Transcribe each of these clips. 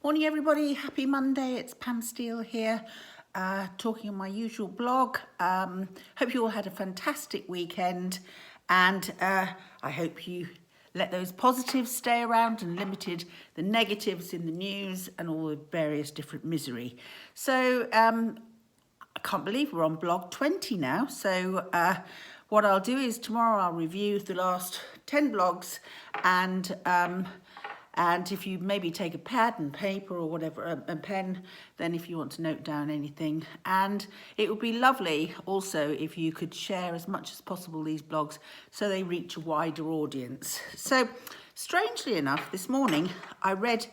Morning everybody, happy Monday, it's Pam Steele here, talking on my usual blog. Hope you all had a fantastic weekend, and I hope you let those positives stay around and limited the negatives in the news and all the various different misery. So I can't believe we're on blog 20 now, so what I'll do is tomorrow I'll review the last 10 blogs, and if you maybe take a pad and paper or whatever, a pen, then if you want to note down anything. And it would be lovely also if you could share as much as possible these blogs so they reach a wider audience. So strangely enough, this morning I read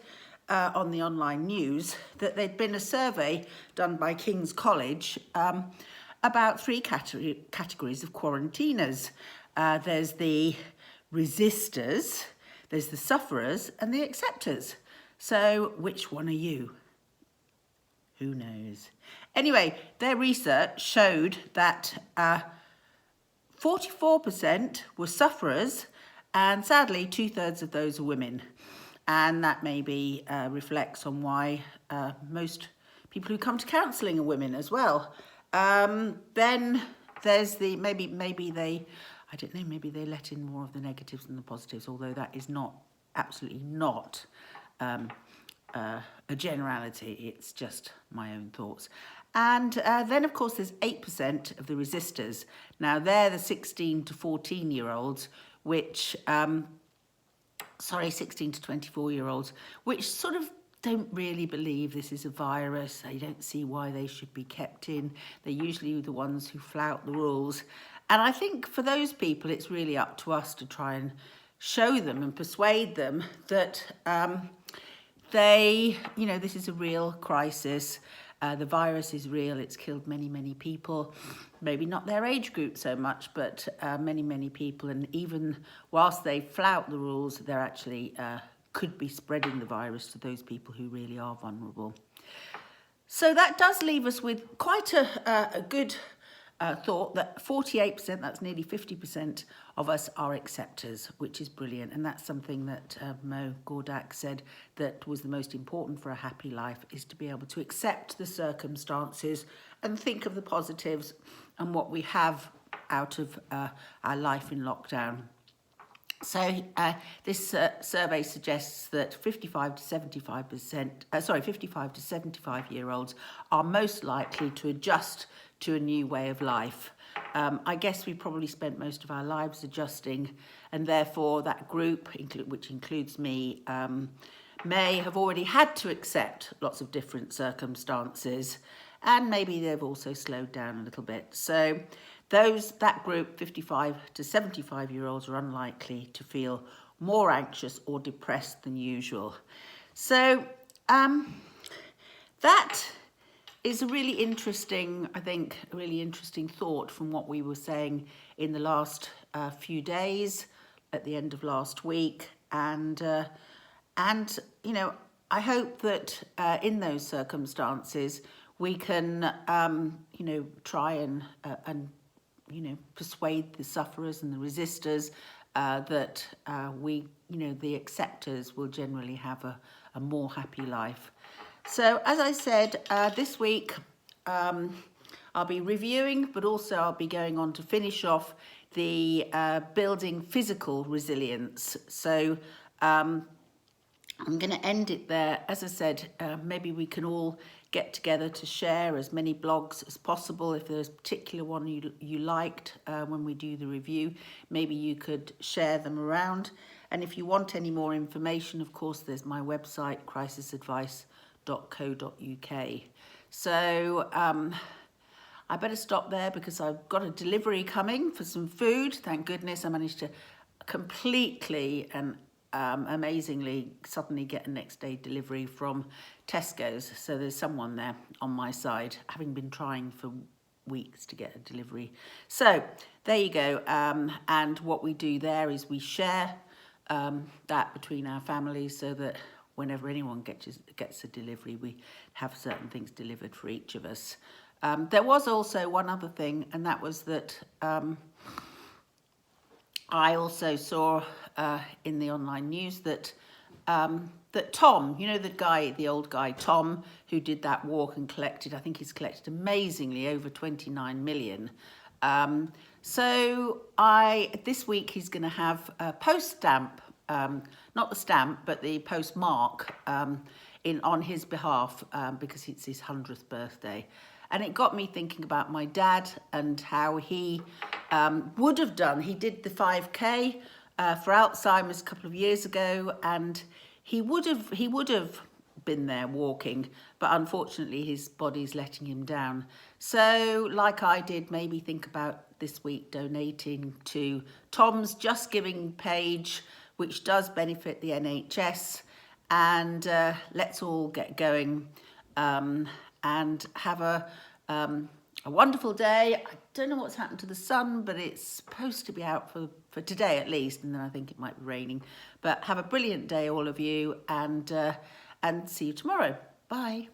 on the online news that there'd been a survey done by King's College about three categories of quarantiners. There's the resistors, there's the sufferers and the acceptors. So which one are you? Who knows? Anyway, their research showed that 44% were sufferers, and sadly 2/3 of those are women. And that maybe reflects on why most people who come to counselling are women as well. Then there's the, maybe they, I don't know, maybe they let in more of the negatives than the positives, although that is not, absolutely not a generality, it's just my own thoughts. And then, of course, there's 8% of the resistors. Now, they're the 16 to 14-year-olds, which, 16 to 24-year-olds, which sort of don't really believe this is a virus. They don't see why they should be kept in. They're usually the ones who flout the rules. And I think for those people, it's really up to us to try and show them and persuade them that this is a real crisis. The virus is real. It's killed many, many people. Maybe not their age group so much, but many, many people. And even whilst they flout the rules, they're actually could be spreading the virus to those people who really are vulnerable. So that does leave us with quite a good thought that 48%, that's nearly 50% of us are acceptors, which is brilliant. And that's something that Mo Gordak said that was the most important for a happy life, is to be able to accept the circumstances and think of the positives and what we have out of our life in lockdown. So this survey suggests that 55 to 75-year-olds are most likely to adjust to a new way of life. I guess we probably spent most of our lives adjusting, and therefore that group, which includes me, may have already had to accept lots of different circumstances, and maybe they've also slowed down a little bit. So that group, 55 to 75-year-olds, are unlikely to feel more anxious or depressed than usual. So that is a really interesting, I think, a really interesting thought from what we were saying in the last few days, at the end of last week, and you know, I hope that in those circumstances we can try and persuade the sufferers and the resistors that the acceptors will generally have a more happy life. So as I said, this week I'll be reviewing, but also I'll be going on to finish off the building physical resilience. So I'm going to end it there. As I said, maybe we can all get together to share as many blogs as possible. If there's a particular one you liked when we do the review, maybe you could share them around. And if you want any more information, of course, there's my website, crisisadvice.co.uk. So I better stop there because I've got a delivery coming for some food. Thank goodness I managed to completely and amazingly suddenly get a next day delivery from Tesco's. So there's someone there on my side, having been trying for weeks to get a delivery. So there you go. And what we do there is we share that between our families, so that whenever anyone gets a delivery, we have certain things delivered for each of us. There was also one other thing, and that was that I also saw in the online news that that Tom, you know, the old guy, Tom, who did that walk and collected, I think he's collected amazingly over 29 million. So this week he's going to have a post stamp, not the stamp, but the postmark on his behalf because it's his 100th birthday. And it got me thinking about my dad and how he would have done. He did the 5K for Alzheimer's a couple of years ago, and he would have been there walking, but unfortunately his body's letting him down. So like I did, maybe think about this week donating to Tom's Just Giving page, which does benefit the NHS, and let's all get going and have a wonderful day. I don't know what's happened to the sun, but it's supposed to be out for today at least, and then I think it might be raining. But have a brilliant day, all of you, and see you tomorrow. Bye.